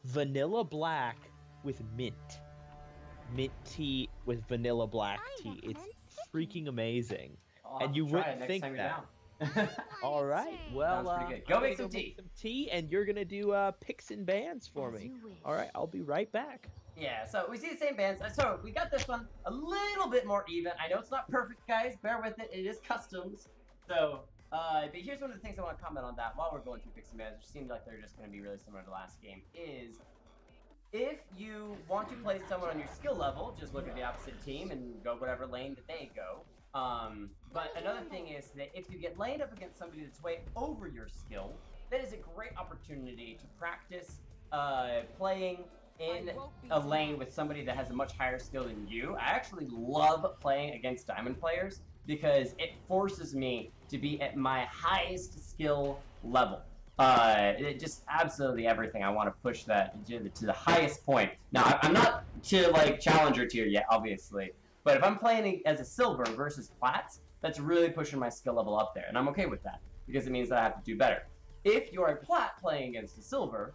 vanilla black with mint. Mint tea with vanilla black tea. It's freaking amazing. I'll have And to you try it wouldn't next think time you're that. down. All right. Well, Sounds pretty good. I'm Go gonna make some go tea. make some tea, and you're gonna do picks and bans for me. All right. I'll be right back. Yeah, so we see the same bands. So we got this one a little bit more even. I know it's not perfect, guys. Bear with it. It is customs. So, but here's one of the things I want to comment on that while we're going through picks and bans, which seems like they're just going to be really similar to the last game, is if you want to play someone on your skill level, just look at the opposite team and go whatever lane that they go. But another thing is that if you get laid up against somebody that's way over your skill, that is a great opportunity to practice playing in a lane with somebody that has a much higher skill than you. I actually love playing against diamond players because it forces me to be at my highest skill level. It just absolutely everything. I want to push that to the highest point. Now, I'm not to like challenger tier yet, obviously, but if I'm playing as a silver versus plats, that's really pushing my skill level up there, and I'm okay with that because it means that I have to do better. If you're a plat playing against a silver,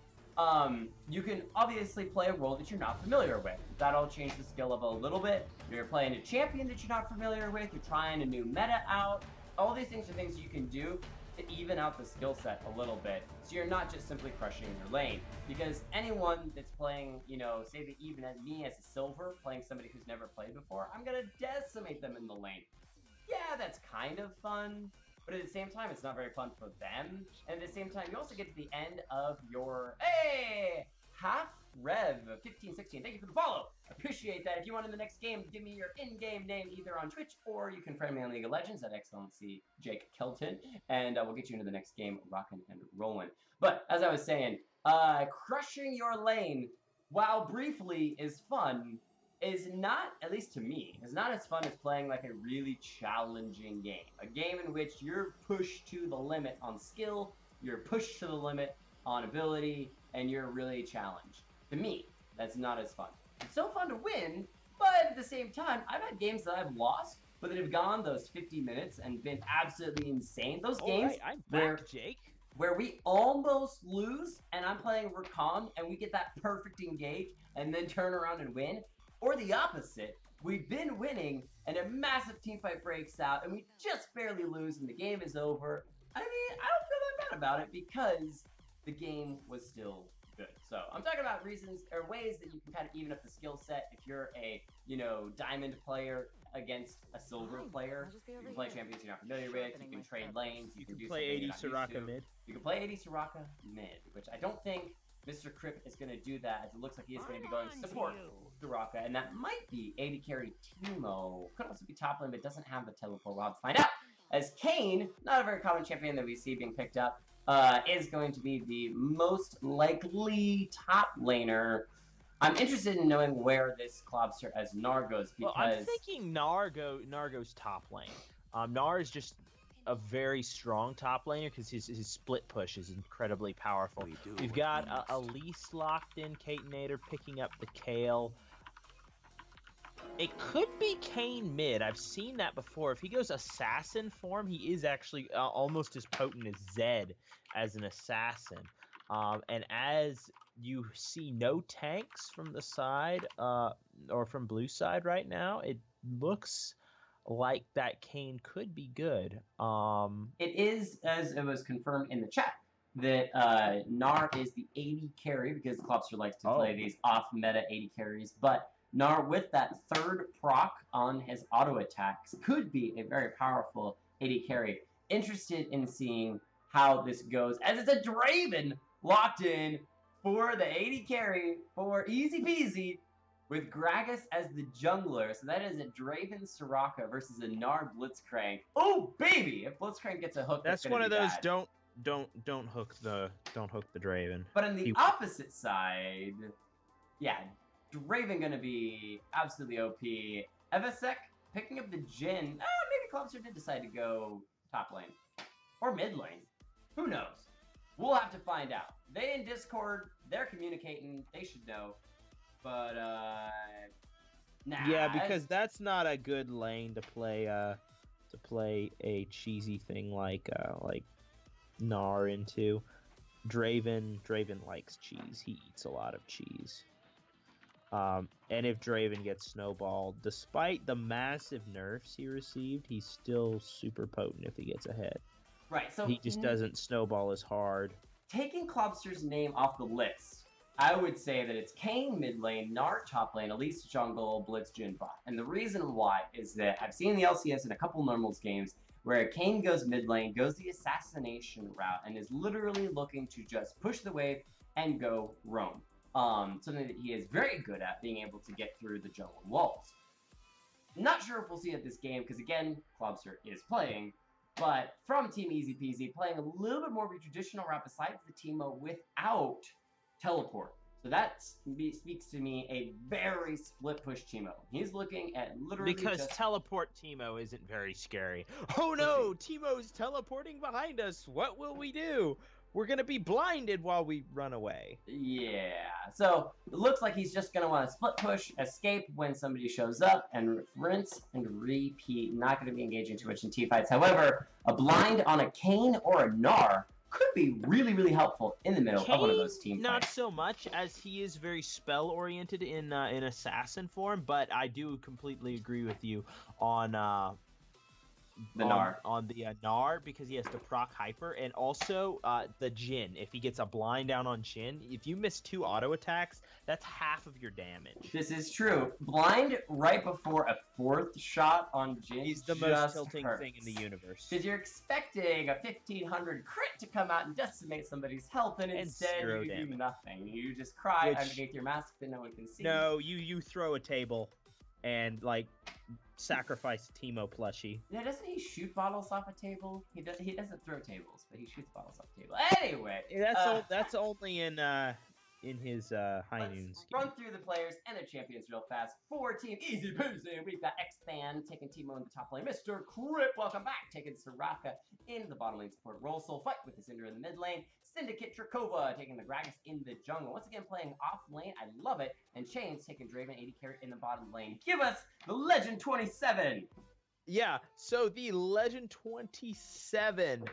you can obviously play a role that you're not familiar with. That'll change the skill level a little bit. You're playing a champion that you're not familiar with. You're trying a new meta out. All these things are things you can do to even out the skill set a little bit, so you're not just simply crushing your lane. Because anyone that's playing, you know, say that even as me as a silver, playing somebody who's never played before, I'm gonna decimate them in the lane. Yeah, that's kind of fun, but at the same time, it's not very fun for them. And at the same time, you also get to the end of your, hey, half Rev 1516. Thank you for the follow. Appreciate that. If you want in the next game, give me your in-game name either on Twitch or you can friend me on League of Legends at XLNC Jake Kelton, and we'll get you into the next game, rockin' and rollin'. But as I was saying, crushing your lane, while briefly is fun, is not, at least to me, is not as fun as playing like a really challenging game. A game in which you're pushed to the limit on skill, you're pushed to the limit on ability, and you're really challenged. To me, that's not as fun. It's still fun to win, but at the same time, I've had games that I've lost, but that have gone those 50 minutes and been absolutely insane. Those games I'm back, Jake. Where we almost lose, and I'm playing Rakan, and we get that perfect engage, and then turn around and win. Or the opposite, we've been winning, and a massive team fight breaks out, and we just barely lose, and the game is over. I mean, I don't feel that bad about it because the game was still good. So I'm talking about reasons or ways that you can kind of even up the skill set if you're a, you know, diamond player against a silver player. You can play champions you're not familiar with, you can trade lanes, you can do play 80 Soraka mid. You can play 80 Soraka mid, which I don't think Mr. Crip is going to do that, as it looks like he is going to be going support Soraka, and that might be 80 carry Teemo. Could also be top lane, but doesn't have the teleport. We'll have to find out. As Kayn, not a very common champion that we see being picked up, is going to be the most likely top laner. I'm interested in knowing where this Klobster as Gnar goes, because... Well, I'm thinking Gnar goes top lane. Gnar is just a very strong top laner because his split push is incredibly powerful. We've got Elise locked in, Catenator picking up the Kale. It could be Kayn mid. I've seen that before. If he goes assassin form, he is actually almost as potent as Zed as an assassin. And as you see no tanks from the side or from blue side right now, it looks like that Kayn could be good. It is, as it was confirmed in the chat, that Gnar is the 80 carry, because Klopster likes to play these off-meta 80 carries, but Gnar, with that third proc on his auto attacks, could be a very powerful 80 carry. Interested in seeing how this goes, as it's a Draven locked in for the 80 carry for easy peasy, with Gragas as the jungler. So that is a Draven Soraka versus a Gnar Blitzcrank. Oh baby! If Blitzcrank gets a hook, that's one of those bad. Don't hook the Draven. But on the opposite side, yeah, Draven gonna be absolutely OP. Evasek picking up the Jhin. Maybe Klopster did decide to go top lane or mid lane. Who knows? We'll have to find out. They in Discord, they're communicating. They should know. But nah. Yeah, because that's not a good lane to play a cheesy thing like Gnar into. Draven likes cheese. He eats a lot of cheese. And if Draven gets snowballed, despite the massive nerfs he received, he's still super potent if he gets ahead. Right, so... He just doesn't snowball as hard. Taking Clobster's name off the list, I would say that it's Kayn mid lane, Gnar top lane, Elise jungle, Blitz Jhin bot. And the reason why is that I've seen the LCS in a couple normals games where Kayn goes mid lane, goes the assassination route, and is literally looking to just push the wave and go roam. Something that he is very good at, being able to get through the jungle walls. Not sure if we'll see it this game, because again, Clobster is playing, but from Team Easy Peasy, playing a little bit more of a traditional route besides the Teemo without teleport. So that speaks to me a very split push Teemo. He's looking at literally because teleport Teemo isn't very scary. Oh no, Teemo's teleporting behind us. What will we do? We're going to be blinded while we run away. Yeah, so it looks like he's just going to want to split push, escape when somebody shows up, and rinse and repeat. Not going to be engaging too much in teamfights. However, a blind on a Kayn or a Gnar could be really, really helpful in the middle of one of those team not fights. So much, as he is very spell-oriented in assassin form, but I do completely agree with you on... the Gnar. On the Gnar, because he has to proc hyper, and also the Jhin. If he gets a blind down on Jhin, if you miss 2 auto attacks, that's half of your damage. This is true. Blind right before a 4th shot on Jhin. He's the most tilting thing in the universe. Because you're expecting a 1500 crit to come out and decimate somebody's health, and instead you do nothing. You just cry underneath your mask that no one can see. No, you throw a table and like sacrifice Teemo plushie. Yeah, doesn't he shoot bottles off a table? He doesn't throw tables, but he shoots bottles off a table. Anyway, that's only in his high noons. Run through the players and their champions real fast. For Team Easy Peasy, we've got X-Fan taking Teemo in the top lane. Mr. Crip, welcome back, taking Soraka in the bottom lane support role. Soul Fight with the Cinder in the mid lane. Syndicate Trakova taking the Gragas in the jungle. Once again, playing off lane. I love it. And Chains taking Draven 80 carry in the bottom lane. Give us the Legend 27. Yeah, so the Legend 27.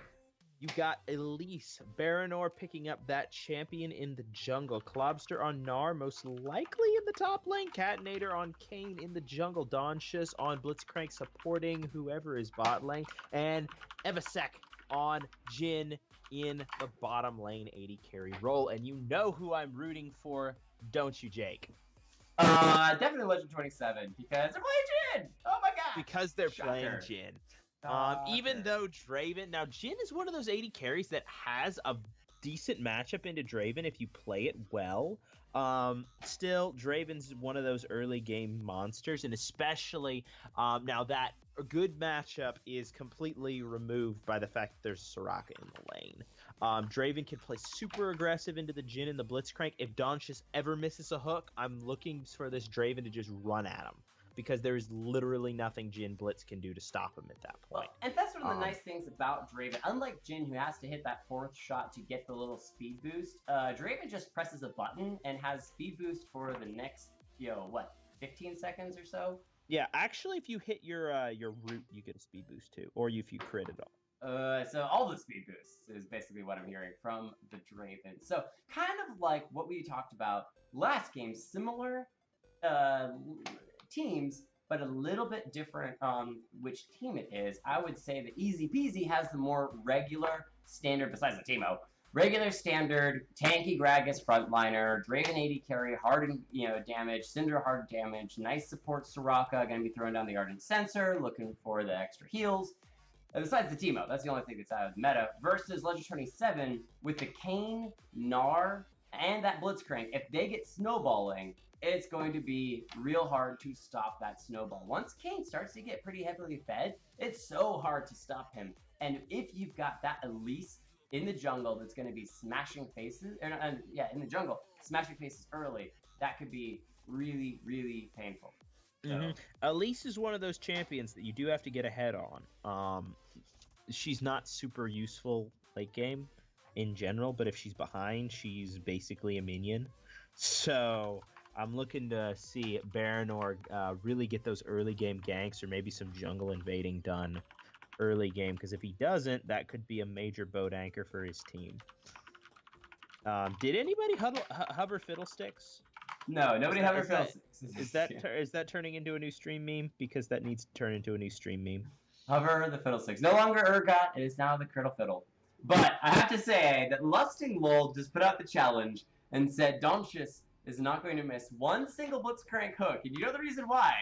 You got Elise, Baronor picking up that champion in the jungle. Clobster on Gnar, most likely in the top lane. Catinator on Kayn in the jungle. Donshus on Blitzcrank supporting whoever is bot lane. And Evasek on Jhin in the bottom lane 80 carry role. And you know who I'm rooting for, don't you, Jake? Definitely Legend 27, because they're playing Jhin! Oh my god! Because they're playing Jhin. Even though Draven... Now, Jhin is one of those 80 carries that has a decent matchup into Draven if you play it well. Still, Draven's one of those early game monsters, and especially now that a good matchup is completely removed by the fact that there's Soraka in the lane. Draven can play super aggressive into the Jhin and the Blitzcrank. If Donshus ever misses a hook, I'm looking for this Draven to just run at him, because there is literally nothing Jhin Blitz can do to stop him at that point. And that's one of the nice things about Draven. Unlike Jhin, who has to hit that 4th shot to get the little speed boost, Draven just presses a button and has speed boost for the next, 15 seconds or so? Yeah, actually, if you hit your root, you get a speed boost too, or if you crit it all. So all the speed boosts is basically what I'm hearing from the Draven. So kind of like what we talked about last game, similar teams, but a little bit different on which team it is. I would say that Easy Peasy has the more regular standard, besides the Teemo, regular standard, tanky Gragas frontliner, Draven 80 carry, hardened damage, Cinder hard damage, nice support Soraka, gonna be throwing down the Ardent Sensor, looking for the extra heals. Besides the Teemo, that's the only thing that's out of the meta, versus Legend 27 with the Kayn, Gnar, and that Blitzcrank. If they get snowballing, it's going to be real hard to stop that snowball. Once Kayn starts to get pretty heavily fed, it's so hard to stop him. And if you've got that Elise in the jungle that's going to be smashing faces, in the jungle, smashing faces early, that could be really, really painful. So. Elise is one of those champions that you do have to get ahead on. She's not super useful late game in general, but if she's behind, she's basically a minion. So I'm looking to see Baronor really get those early game ganks, or maybe some jungle invading done early game, because if he doesn't, that could be a major boat anchor for his team. Did anybody hover fiddlesticks? No, nobody hover fiddlesticks. Is that turning into a new stream meme? Because that needs to turn into a new stream meme. Hover the fiddlesticks. No longer ergot, it is now the curdle fiddle. But I have to say that Lusting Lol just put out the challenge and said Doncius is not going to miss one single Blitzcrank hook. And you know the reason why?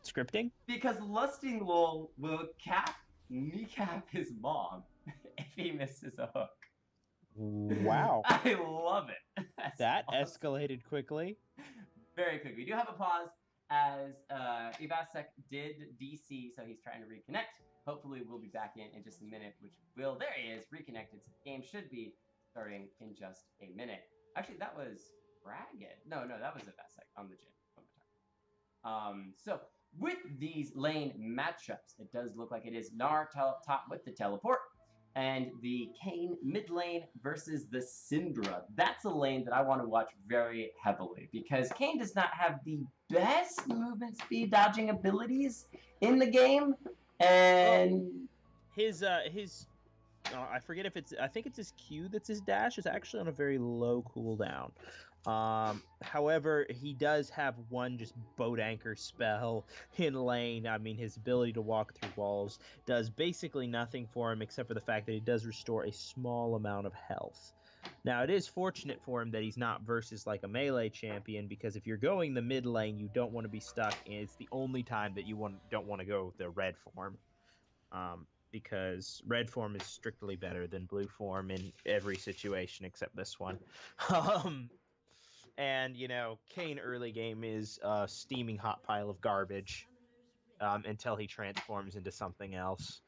Scripting? Because Lusting Lol will kneecap his mom if he misses a hook. Wow. I love it. That awesome. Escalated quickly. Very quick. We do have a pause as Ivasek did DC, so he's trying to reconnect. Hopefully we'll be back in just a minute, which will, there he is, reconnected. So the game should be starting in just a minute. Actually, that was Braggett. No, that was Ivasek on the gym. So with these lane matchups, it does look like it is Gnar top with the teleport, and the Kayn mid lane versus the Syndra. That's a lane that I want to watch very heavily because Kayn does not have the best movement speed dodging abilities in the game, and I forget if I think it's his Q that's his dash is actually on a very low cooldown. However, he does have one just boat anchor spell in lane. I mean, his ability to walk through walls does basically nothing for him except for the fact that he does restore a small amount of health. Now, it is fortunate for him that he's not versus like a melee champion, because if you're going the mid lane, you don't want to be stuck. It's the only time that you don't want to go the red form. Because red form is strictly better than blue form in every situation except this one. And, you know, Kayn early game is a steaming hot pile of garbage until he transforms into something else.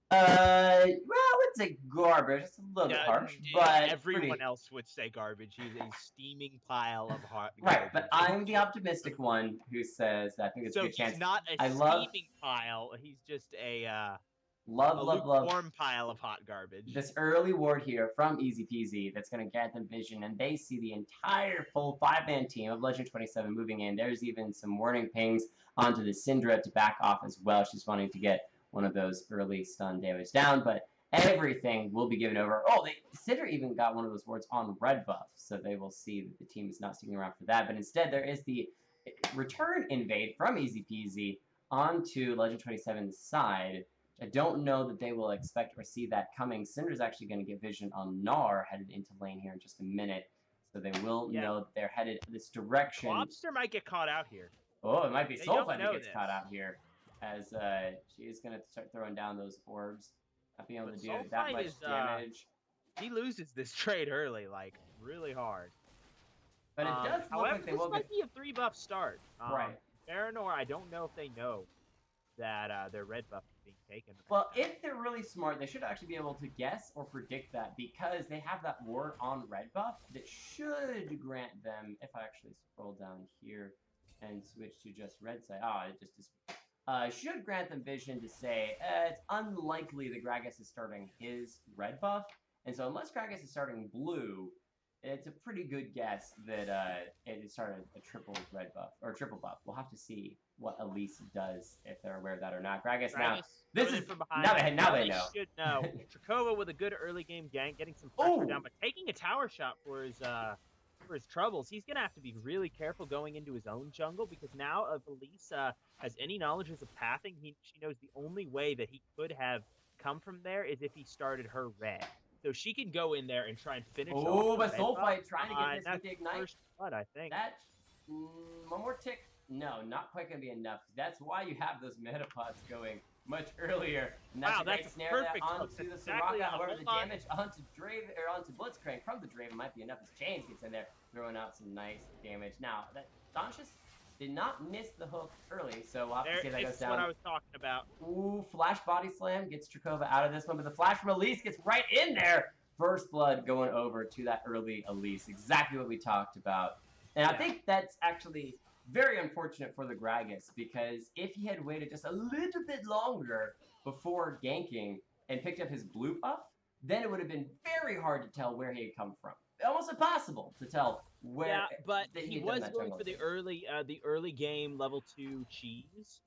Well, I would say garbage. It's a little bit harsh, but everyone else would say garbage. He's a steaming pile of hot garbage. Right, but I'm the optimistic one who says that I think it's a good chance. So he's not a steaming pile. He's just a lukewarm pile of hot garbage. This early ward here from Easy Peasy that's going to get them vision, and they see the entire full 5-man team of Legend 27 moving in. There's even some warning pings onto the Syndra to back off as well. She's wanting to get one of those early stun damage down, but everything will be given over. Oh, Syndra even got one of those wards on red buff, so they will see that the team is not sticking around for that. But instead, there is the return invade from Easy Peasy onto Legend 27's side. I don't know that they will expect or see that coming. Syndra's actually going to get vision on Gnar headed into lane here in just a minute, so they will know that they're headed this direction. Lobster might get caught out here. Oh, it might be Soulfight that gets caught out here, as she is going to start throwing down those orbs, not being able to do that much damage. He loses this trade early, like, really hard. But it does look like they will get... This might be a 3-buff start. Right. Baronor, I don't know if they know that their red buff is being taken. Well, if they're really smart, they should actually be able to guess or predict that, because they have that ward on red buff that should grant them, if I actually scroll down here and switch to just red side, it just should grant them vision to say, it's unlikely that Gragas is starting his red buff, and so unless Gragas is starting blue, it's a pretty good guess that it started a triple red buff, or triple buff. We'll have to see what Elise does, if they're aware of that or not. Gragas now, this is, now they know. Should know. Trakova with a good early game gank, getting some pressure down, but taking a tower shot for his troubles. He's going to have to be really careful going into his own jungle, because now if Elise has any knowledge of pathing, she knows the only way that he could have come from there is if he started her red. So she can go in there and try and finish off. Oh, but Soulfight trying to get this with the Ignite. First blood, I think. That's one more tick. No, not quite going to be enough. That's why you have those metapods going much earlier. And that's a great snare that onto the Soraka. However, the damage onto Draven, or onto Blitzcrank from the Draven might be enough as Chains gets in there, throwing out some nice damage. Now, that Doncius did not miss the hook early, so we'll have to see if that goes down. That's what I was talking about. Ooh, flash body slam gets Trakova out of this one, but the flash from Elise gets right in there. First blood going over to that early Elise. Exactly what we talked about. And I think that's actually very unfortunate for the Gragas, because if he had waited just a little bit longer before ganking and picked up his blue buff, then it would have been very hard to tell where he had come from. Almost impossible to tell where. Yeah, but he was going for the early game level 2 cheese,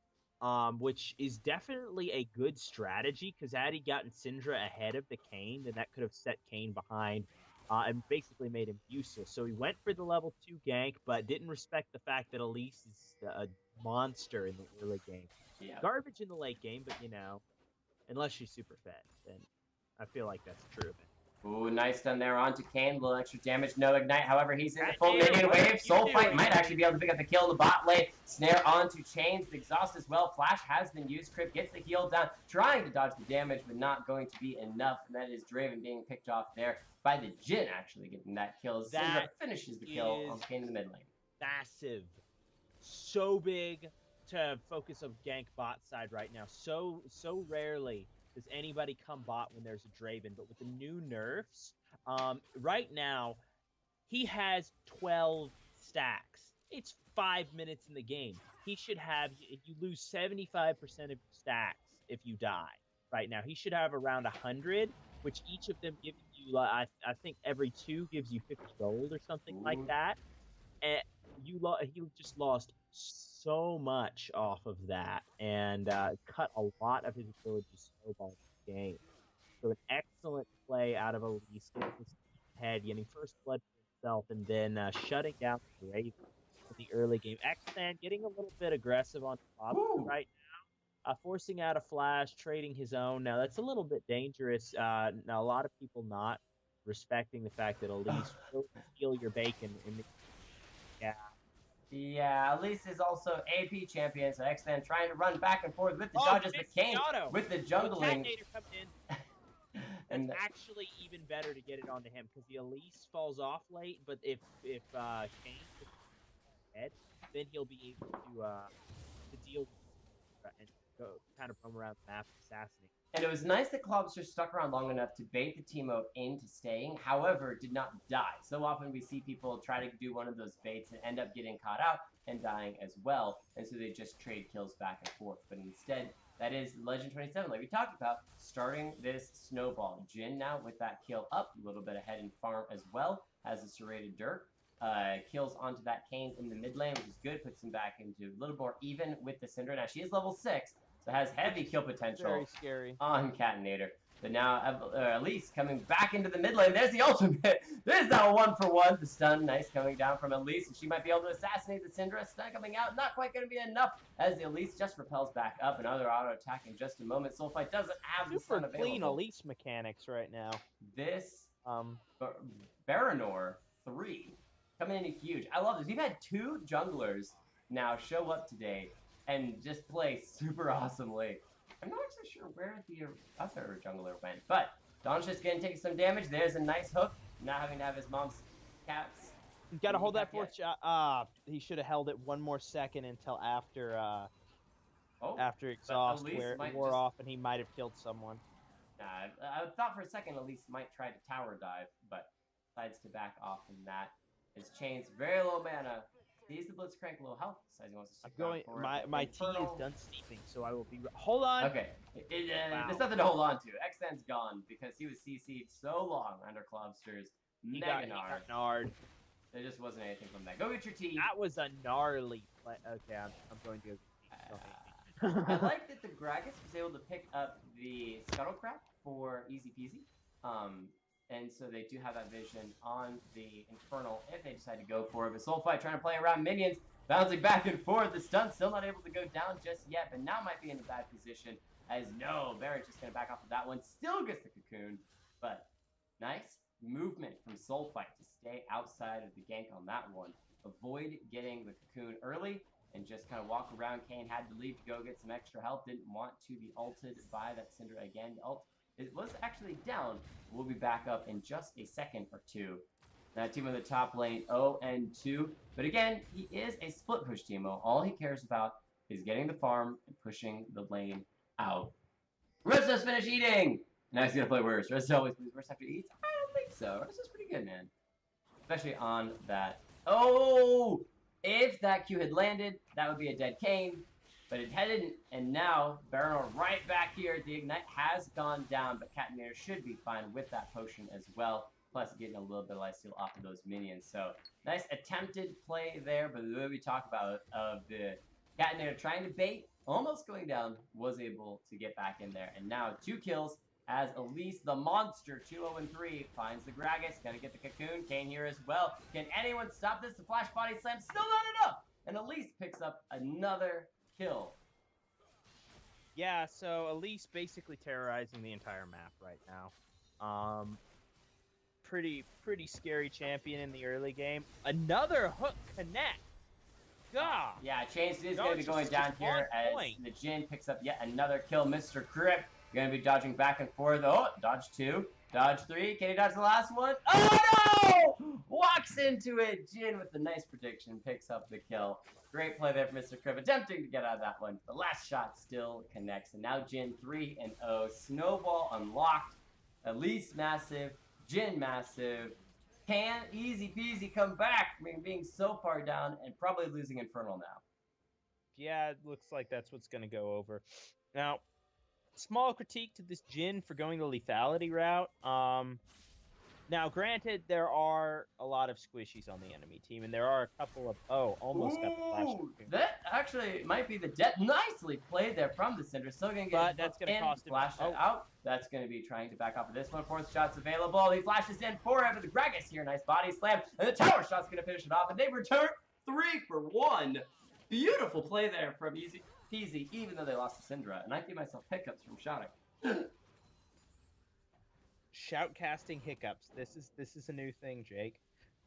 which is definitely a good strategy, because had he gotten Syndra ahead of the Kayn, then that could have set Kayn behind and basically made him useless. So he went for the level 2 gank, but didn't respect the fact that Elise is a monster in the early game. Yeah. Garbage in the late game, but you know, unless she's super fed, then I feel like that's true of it. Ooh, nice done there onto Kane. A little extra damage, no ignite. However, he's in the Cat full Nader, minion what are wave. you Soul Fight doing? might actually be able to pick up the kill in the bot lane. Snare onto Chains. The exhaust as well. Flash has been used. Crypt gets the heal down, trying to dodge the damage, but not going to be enough. And that is Draven being picked off there by the Jhin, actually getting that kill. Syndra finishes the kill on Kane in the mid lane. Massive. So big to focus on gank bot side right now. So rarely does anybody come bot when there's a Draven, but with the new nerfs, right now, he has 12 stacks. It's 5 minutes in the game. He should have, you lose 75% of your stacks if you die right now. He should have around 100, which each of them gives you, I think every 2 gives you 50 gold or something like that. And he just lost so much off of that and cut a lot of his ability to snowball the game. So an excellent play out of Elise, getting his head, getting first blood for himself, and then shutting down the Raven in the early game. X-Man getting a little bit aggressive on top right now, forcing out a flash, trading his own. Now that's a little bit dangerous. Now a lot of people not respecting the fact that Elise will steal your bacon in the Yeah, Elise is also AP champion, so X-Man trying to run back and forth with the dodges, but Kane with the jungling. And that's actually even better to get it onto him because the Elise falls off late, but if Kane gets head, then he'll be able to deal with it and go kind of roam around the map and assassinate. And it was nice that Klobster stuck around long enough to bait the Teemo into staying, however, did not die. So often we see people try to do one of those baits and end up getting caught out and dying as well, and so they just trade kills back and forth. But instead, that is Legend 27, like we talked about, starting this snowball. Jhin now with that kill up, a little bit ahead in farm as well, has a serrated dirt. Kills onto that Kane in the mid lane, which is good, puts him back into a little more even with the Syndra. Now she is level 6, so has heavy kill potential. Very scary. On Catinator. But now Elise coming back into the mid lane. There's the ultimate. There's that 1-for-1. The stun, nice coming down from Elise. And she might be able to assassinate the Syndra. Stun coming out, not quite going to be enough as the Elise just repels back up. Another auto attack in just a moment. Soulfight doesn't have the stun available. Clean Elise mechanics right now. This Baranor 3 coming in huge. I love this. We've had 2 junglers now show up today and just play super awesomely. I'm not actually sure where the other jungler went, but Don's just gonna take some damage. There's a nice hook, not having to have his mom's cats. You gotta hold that fourth shot. He should have held it one more second until after after exhaust, where it wore off, and he might have killed someone. Nah, I thought for a second Elise might try to tower dive, but decides to back off from that. His Chain's very low mana. He's the Blitzcrank low health, so he wants to stick going. My tea is done steeping, so I will be. Hold on. Okay, there's nothing to hold on to. Xn's gone because he was CC'd so long under Klobster's Mega Nard. There just wasn't anything from that. Go get your tea. That was a gnarly play. Okay, I'm going to go. I like that the Gragas was able to pick up the Scuttlecrack for easy peasy. And so they do have that vision on the Infernal if they decide to go for it. But Soulfight trying to play around minions, bouncing back and forth. The stun still not able to go down just yet, but now might be in a bad position. As no, Barrett's just going to back off of that one. Still gets the cocoon, but nice movement from Soulfight to stay outside of the gank on that one. Avoid getting the cocoon early and just kind of walk around. Kane had to leave to go get some extra health. Didn't want to be ulted by that Syndra again. The ult it was actually down. We'll be back up in just a second or two. That team on the top lane, 0-2. But again, he is a split push Teemo. All he cares about is getting the farm and pushing the lane out. Resto's finished eating! Now he's gonna play worse. Resto always plays worse after he eats? I don't think so. Resto's pretty good, man. Especially on that. Oh! If that Q had landed, that would be a dead Kane. But it hadn't, and now Baranor right back here. The Ignite has gone down, but Catinator should be fine with that potion as well. Plus getting a little bit of lifesteal off of those minions. So nice attempted play there, but the way we talk about of the Catinator trying to bait, almost going down, was able to get back in there. And now 2 kills as Elise, the monster, 2-0-3, finds the Gragas. Gonna get the Cocoon. Kane here as well. Can anyone stop this? The Flash Body Slam, still not enough! And Elise picks up another kill. Yeah, so Elise basically terrorizing the entire map right now. Pretty scary champion in the early game. Another hook connect. God. Yeah, Chains is going to be going down here as the Jin picks up yet another kill. Mr. Crip going to be dodging back and forth. Oh, dodge 2, dodge 3. Can he dodge the last one? Oh no! Walks into it. Jin with the nice prediction picks up the kill. Great play there for Mr. Crip, attempting to get out of that one. The last shot still connects, and now Jin 3-0. Snowball unlocked. Elise massive. Jin massive. Can easy peasy come back from being so far down and probably losing Infernal now. Yeah, it looks like that's what's going to go over. Now, small critique to this Jin for going the lethality route. Now, granted, there are a lot of squishies on the enemy team, and there are a couple of... Oh, almost got the flash. That actually might be the death. Nicely played there from the Cinder. Still going to get but that's going to cost him. Flash it out. That's going to be trying to back off of this one. Fourth shot's available. He flashes in 4 after the Gragas here. Nice body slam. And the tower shot's going to finish it off. And they return 3 for 1. Beautiful play there from Easy Peasy, even though they lost to Syndra. And I gave myself hiccups from shouting. Shoutcasting hiccups. This is a new thing, Jake.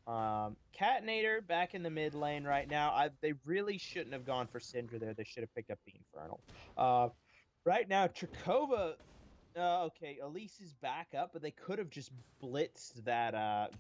Catnator back in the mid lane right now. They really shouldn't have gone for Syndra there. They should have picked up the Infernal. Right now, Trakova... okay, Elise is back up, but they could have just blitzed that,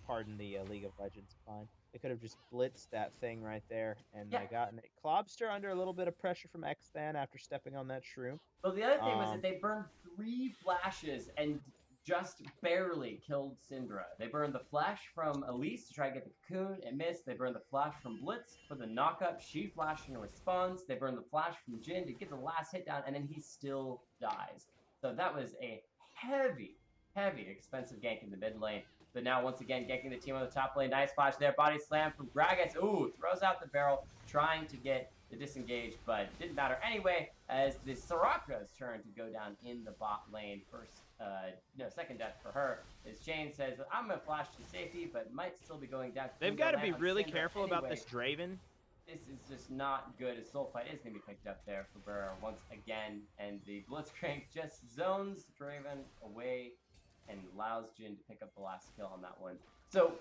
pardon the League of Legends line. They could have just blitzed that thing right there, and they gotten it. Klobster under a little bit of pressure from Xthan after stepping on that shroom. Well, the other thing was that they burned 3 flashes and just barely killed Syndra. They burned the flash from Elise to try to get the Cocoon. It missed. They burned the flash from Blitz for the knockup. She flashed in response. They burned the flash from Jin to get the last hit down, and then he still dies. So that was a heavy, expensive gank in the mid lane. But now, once again, ganking the team on the top lane. Nice flash there. Body slam from Gragas. Ooh, throws out the barrel, trying to get the disengage, but didn't matter anyway, as the Soraka's turn to go down in the bot lane. Second death for her. As Shane says, I'm going to flash to safety, but might still be going down. They've got to be really careful about this Draven. This is just not good. His soul fight is going to be picked up there for Burrow once again, and the Blitzcrank just zones Draven away and allows Jin to pick up the last kill on that one. So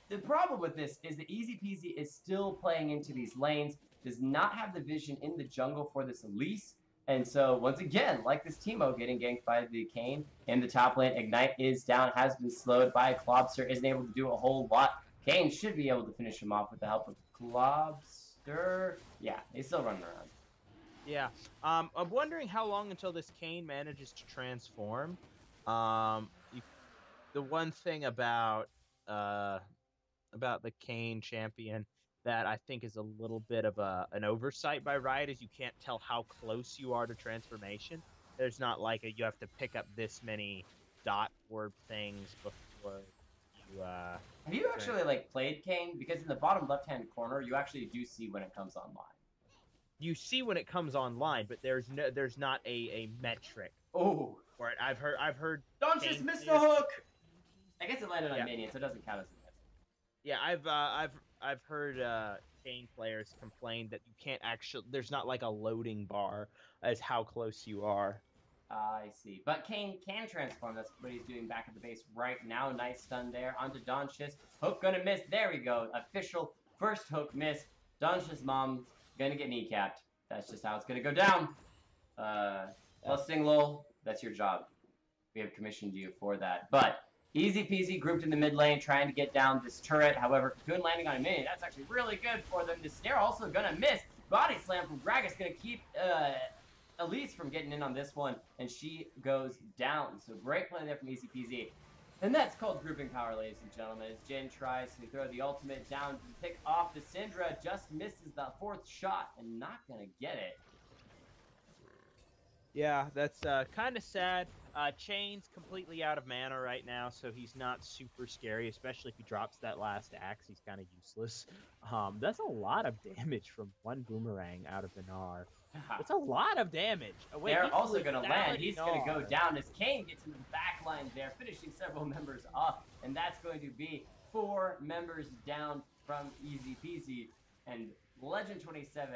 the problem with this is that Easy Peasy is still playing into these lanes, does not have the vision in the jungle for this Elise, and so once again, like this Teemo getting ganked by the Kayn in the top lane, Ignite is down, has been slowed by Klobster, isn't able to do a whole lot. Kayn should be able to finish him off with the help of Klobster. Yeah, he's still running around. Yeah, I'm wondering how long until this Kayn manages to transform. The one thing about the Kayn champion that I think is a little bit of an oversight by Riot is you can't tell how close you are to transformation. There's not like you have to pick up this many dot orb things before you. Have you actually played Kayn? Because in the bottom left-hand corner, you actually do see when it comes online. You see when it comes online, but there's not a metric. Oh, for it. I've heard. Don't just miss the hook. I guess it landed on minion, so it doesn't count as a miss. Yeah, I've heard Kayn players complain that you can't actually. There's not like a loading bar as how close you are. I see. But Kayn can transform. That's what he's doing back at the base right now. Nice stun there onto Donchis. Hook gonna miss. There we go. Official first hook miss. Donchis' mom's gonna get kneecapped. That's just how it's gonna go down. Plus Singlol, that's your job. We have commissioned you for that. But Easy Peasy grouped in the mid lane, trying to get down this turret. However, Cocoon landing on a minion, that's actually really good for them. The snare also gonna miss. Body slam from Gragas gonna keep Elise from getting in on this one, and she goes down. So great play there from Easy Peasy. And that's called grouping power, ladies and gentlemen, as Jin tries to throw the ultimate down to pick off the Syndra, just misses the 4th shot, and not gonna get it. Yeah, that's kind of sad. Chain's completely out of mana right now, so he's not super scary, especially if he drops that last axe. He's kind of useless. That's a lot of damage from one boomerang out of the Gnar. It's a lot of damage. Oh, wait, They're also going to land. He's going to go Gnar. down as Kane gets into the back line there, finishing several members off. And that's going to be 4 members down from Easy Peasy. And Legend 27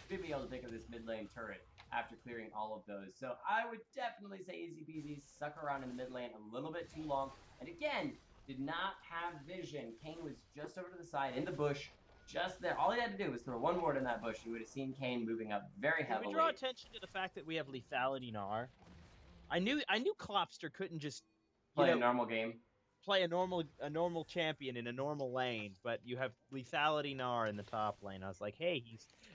should be able to pick up this mid lane turret after clearing all of those. So I would definitely say Easy Peasy stuck around in the mid lane a little bit too long. And again, did not have vision. Kane was just over to the side in the bush, just there. All he had to do was throw one ward in that bush. You would have seen Kane moving up very heavily. Can we draw attention to the fact that we have lethality Gnar? I knew Klopster couldn't just play a normal game. Play a normal champion in a normal lane, but you have lethality Gnar in the top lane. I was like, hey,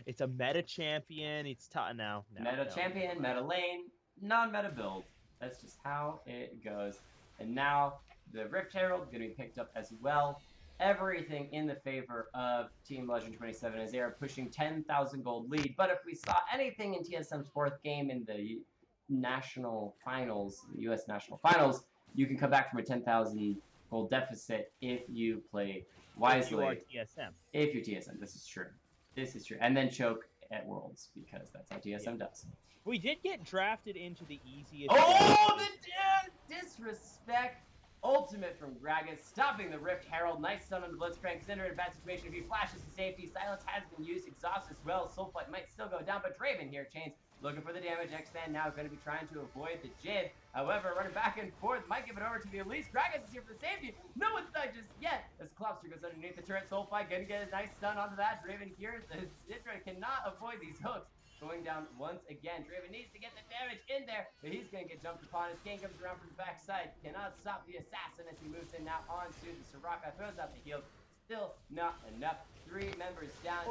it's a meta champion. It's now. Meta champion, meta lane, non-meta build. That's just how it goes. And now the Rift Herald going to be picked up as well. Everything in the favor of Team Legend 27 as they are pushing 10,000 gold lead. But if we saw anything in TSM's 4th game in the national finals, the U.S. national finals, you can come back from a 10,000 gold deficit if you play wisely. If you are TSM. If you're TSM, this is true. This is true. And then choke at Worlds, because that's how TSM does. We did get drafted into the easiest... Oh, the disrespect! Ultimate from Gragas, stopping the Rift Herald. Nice stun on the Blitzcrank. Cinder in a bad situation. If he flashes to safety, silence has been used. Exhaust as well. Soulflight might still go down, but Draven here, Chains, looking for the damage. X-Man now going to be trying to avoid the Jid. However, running back and forth, might give it over to the Elise. Gragas is here for the safety. No one's died just yet. As Klopster goes underneath the turret, Soulflight going to get a nice stun onto that. Draven here, the Sidra cannot avoid these hooks. Going down once again. Draven needs to get the damage in there, but he's going to get jumped upon as Kane comes around from the backside. Cannot stop the assassin as he moves in now onto the Soraka. Throws out the heal. Still not enough. 3 members down.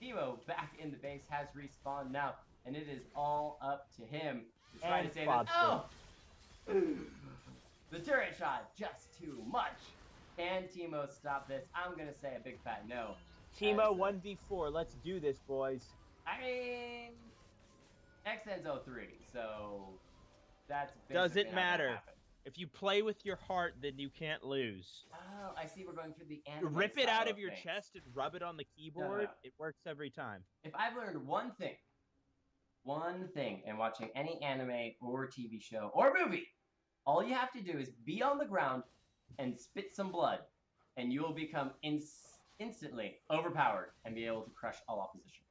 Timo back in the base has respawned now, and it is all up to him to try to save it. Oh! The turret shot, just too much. Can Timo stop this? I'm going to say a big fat no. Timo 1v4, let's do this, boys. I mean, XN's 03, so that's doesn't matter. If you play with your heart, then you can't lose. Oh, I see we're going through the anime. Rip it out of your chest and rub it on the keyboard. No. It works every time. If I've learned one thing in watching any anime or TV show or movie, all you have to do is be on the ground and spit some blood, and you will become instantly overpowered and be able to crush all opposition.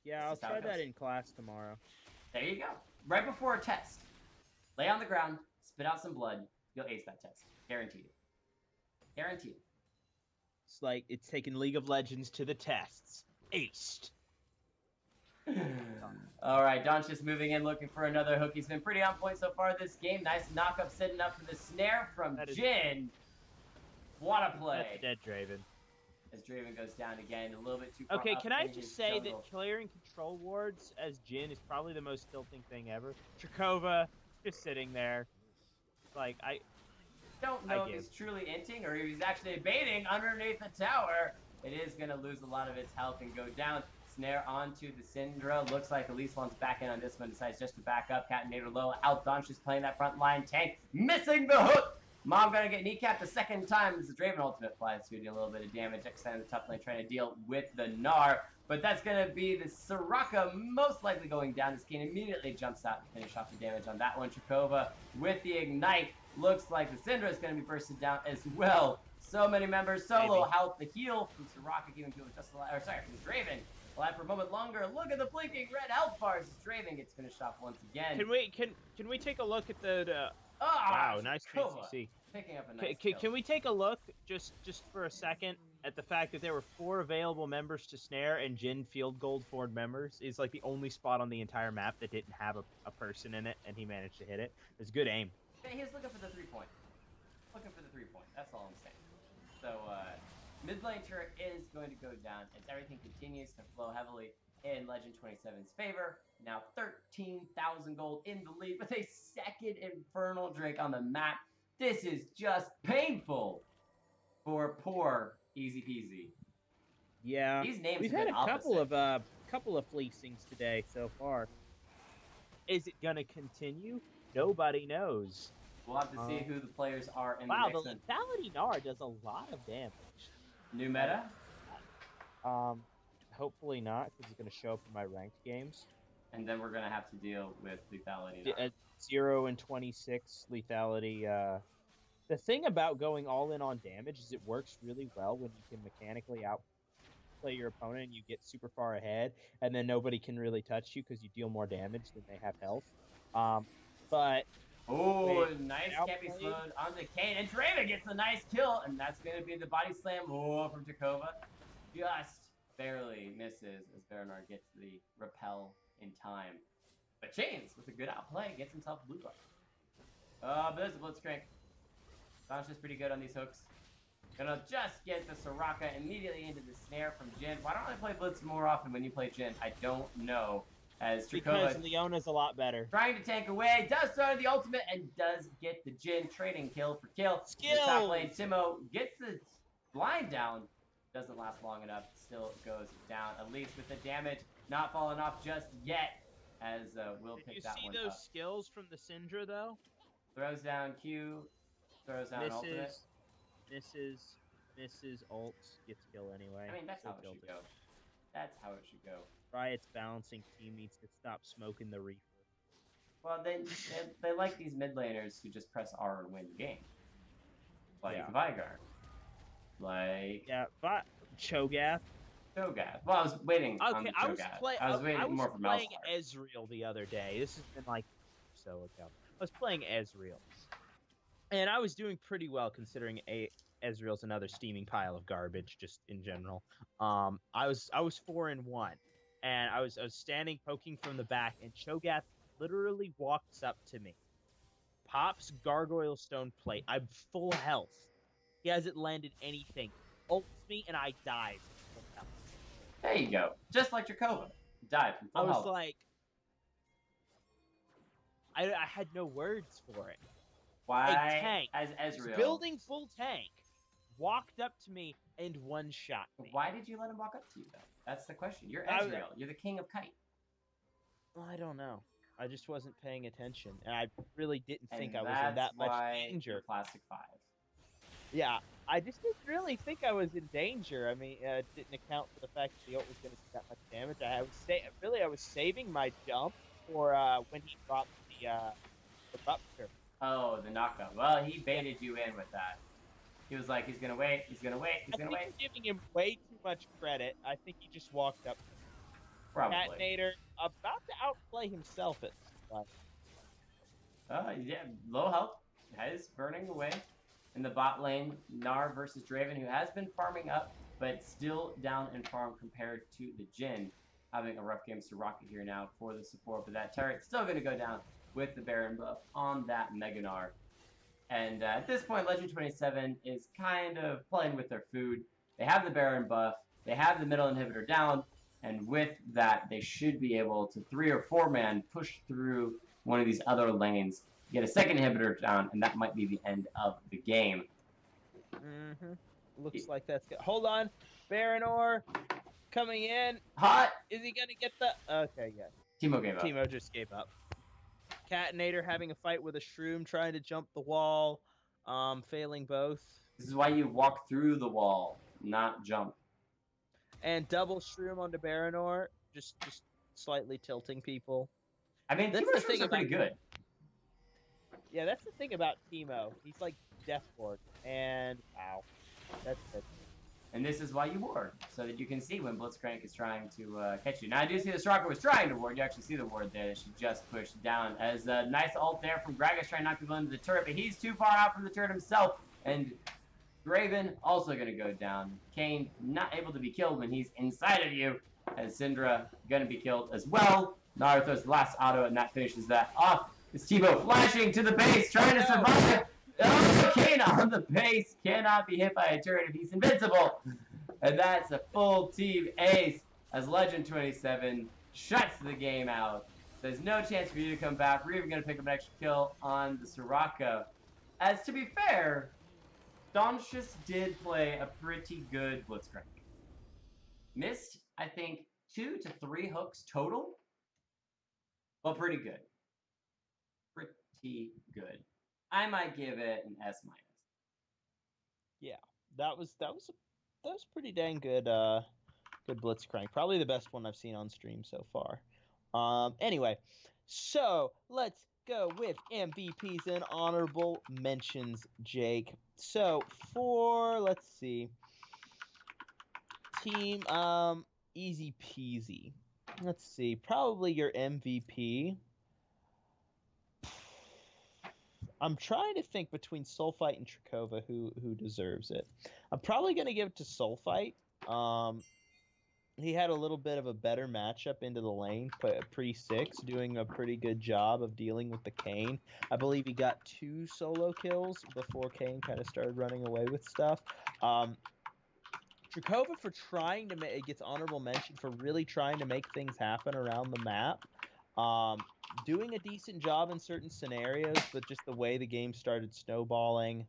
Yeah, I'll try that in class tomorrow. There you go. Right before a test, lay on the ground, spit out some blood, you'll ace that test. Guaranteed. Guaranteed. It's like it's taking League of Legends to the tests. Aced. All right, Don's just moving in, looking for another hook. He's been pretty on point so far this game. Nice knock-up setting up for the snare from Jin. What a play. That's dead, Draven. As Draven goes down again, a little bit too far. Okay, can I just say that clearing control wards as Jin is probably the most tilting thing ever? Trakova, just sitting there. Like, I don't know if he's truly inting or if he's actually baiting underneath the tower. It is going to lose a lot of its health and go down. Snare onto the Syndra. Looks like Elise wants back in on this one. Decides just to back up. Catinator low. Altdonch is playing that front line tank. Missing the hook. Mom gonna get kneecapped a second time as the Draven ultimate flies to do a little bit of damage. Extend the top lane trying to deal with the Gnar. But that's gonna be the Soraka most likely going down. This Kane immediately jumps out and finish off the damage on that one. Trakova with the Ignite. Looks like the Syndra is gonna be bursted down as well. So many members, so low health. The heal from Soraka giving people just alive, or sorry, from Draven. Alive for a moment longer. Look at the blinking red health bars as Draven gets finished off once again. Can we take a look at the wow, nice PCC. Picking up a nice can we take a look, just for a second, at the fact that there were 4 available members to snare and Jin field gold forward members is like the only spot on the entire map that didn't have a person in it, and he managed to hit it. It was good aim. He was looking for the 3-point. Looking for the 3-point. That's all I'm saying. So, mid lane turret is going to go down as everything continues to flow heavily in Legend 27's favor. Now 13,000 gold in the lead with a second Infernal Drake on the map. This is just painful for poor Easy Peasy. Yeah, these names we've have had been a couple of fleecings today so far. Is it gonna continue? Nobody knows. We'll have to see who the players are in Wow, the the next one. lethality Gnar does a lot of damage. New meta? Hopefully not, because it's gonna show up in my ranked games. And then we're gonna have to deal with lethality Gnar. 0 and 26 lethality. The thing about going all in on damage is it works really well when you can mechanically outplay your opponent and you get super far ahead, and then nobody can really touch you because you deal more damage than they have health. But oh, nice can't be slowed onto Kane, and Draven gets a nice kill, and that's gonna be the body slam from Jakova. Just barely misses as Beranar gets the repel in time. But Chains, with a good outplay, gets himself blue buff. But there's a Blitzcrank. Sancho's pretty good on these hooks. Gonna just get the Soraka immediately into the snare from Jhin. Why don't I play Blitz more often when you play Jhin? I don't know. As because Leona's a lot better. Trying to tank away, does throw the ultimate, and does get the Jhin trading kill for kill. Skill! The top lane, Timo gets the blind down. Doesn't last long enough. Still goes down. At least with the damage not falling off just yet. As we'll pick that one up. Did you see those skills from the Syndra, though? Throws down Q. Throws down ultimate. Misses ults, gets kill anyway. I mean, that's how it should go. That's how it should go. Riot's balancing team needs to stop smoking the Reaper. Well, they like these mid laners who just press R and win the game. Like Vigar. Like... Yeah, but Cho'Gath. Cho'Gath. Well, I was waiting on Cho'Gath. I was waiting more for Malphite. I was playing Ezreal the other day. This has been like so ago. I was playing Ezreal. And I was doing pretty well considering Ezreal's another steaming pile of garbage just in general. I was 4-1. And I was standing poking from the back, and Cho'Gath literally walks up to me. Pops Gargoyle Stone Plate. I'm full health. He hasn't landed anything. Ults me, and I dive. There you go. Just like Jakova. Dive from full health. I was like... I had no words for it. Why? A tank. As Ezreal. Building full tank. Walked up to me and one-shot me. Why did you let him walk up to you, though? That's the question. You're Ezreal. You're the king of kite. Well, I don't know. I just wasn't paying attention, and I really didn't think I was in that much danger. Plastic 5. Yeah, I just didn't really think I was in danger. I mean, it didn't account for the fact that the ult was going to do that much damage. I was saving my jump for when he dropped the rupture. Oh, the knockup. Well, he baited you in with that. He was like, he's gonna wait, he's gonna wait, he's gonna wait. I think you're giving him way too much credit. I think he just walked up. Probably. Catnator about to outplay himself at this time. Yeah, low health. Is burning away. In the bot lane, Gnar versus Draven, who has been farming up, but still down in farm compared to the Jhin. Having a rough game, Soraka here now for the support, but that turret still gonna go down with the Baron buff on that Mega Gnar. And at this point, Legend 27 is kind of playing with their food. They have the Baron buff, they have the middle inhibitor down, and with that, they should be able to 3 or 4 man push through one of these other lanes, get a second inhibitor down, and that might be the end of the game. Looks like that's good. Hold on, Baronor coming in. Hot. Is he gonna get the? Okay, yeah. Timo gave up. Timo just gave up. Catnator having a fight with a Shroom, trying to jump the wall, failing both. This is why you walk through the wall, not jump. And double Shroom onto Baronor, just slightly tilting people. I mean, Timo's Shrooms are pretty good. Yeah, that's the thing about Timo. He's like Deathward, and wow, that's good. And this is why you ward, so that you can see when Blitzcrank is trying to catch you. Now, I do see the Striker was trying to ward. You actually see the ward there. She just pushed down. As a nice ult there from Gragas trying to knock people into the turret, but he's too far out from the turret himself. And Draven also going to go down. Kane not able to be killed when he's inside of you. As Syndra going to be killed as well. Gnar throws the last auto, and that finishes that off. It's Timo flashing to the base, trying to survive. Oh, Kane on the base cannot be hit by a turret if he's invincible. And that's a full team ace as Legend 27 shuts the game out. There's no chance for you to come back. We're even going to pick up an extra kill on the Soraka. As to be fair, Doncius did play a pretty good Blitzcrank. Missed, I think, 2 to 3 hooks total. Well, pretty good. pretty good. I might give it an S minus. Yeah, that was pretty dang good. Good Blitzcrank. Probably the best one I've seen on stream so far. Anyway, so let's go with MVPs and honorable mentions, Jake. So let's see, team, easy peasy. Let's see, probably your MVP. I'm trying to think between Sulfite and Trakova who deserves it. I'm probably gonna give it to Sulfite. He had a little bit of a better matchup into the lane, pre-6, doing a pretty good job of dealing with the Kayn. I believe he got 2 solo kills before Kayn kind of started running away with stuff. Trakova for trying to make, gets honorable mention for really trying to make things happen around the map. Doing a decent job in certain scenarios, but just the way the game started snowballing,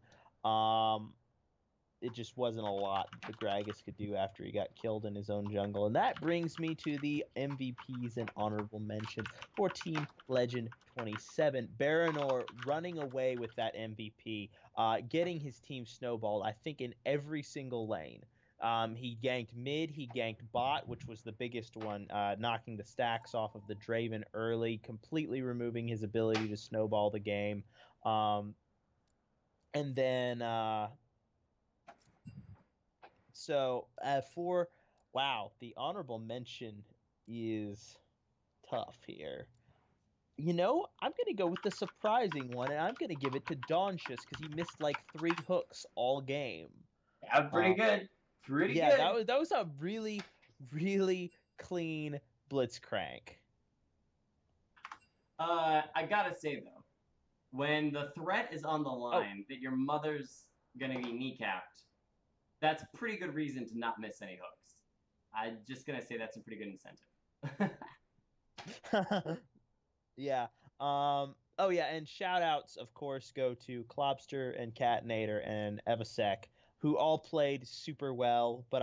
it just wasn't a lot the Gragas could do after he got killed in his own jungle. And that brings me to the MVPs and honorable mention for Team Legend 27. Baranor running away with that MVP, getting his team snowballed, I think, in every single lane. He ganked mid, he ganked bot, which was the biggest one, knocking the stacks off of the Draven early, completely removing his ability to snowball the game. And then... So the honorable mention is tough here. You know, I'm going to go with the surprising one, and I'm going to give it to Donchus because he missed like 3 hooks all game. Yeah, pretty good. Pretty good. Yeah, that was a really, really clean Blitzcrank. I gotta say though, when the threat is on the line that your mother's gonna be kneecapped, that's pretty good reason to not miss any hooks. I'm just gonna say that's a pretty good incentive. Yeah. Oh yeah, and shout outs of course go to Klobster and Catnator and Evasek, who all played super well, but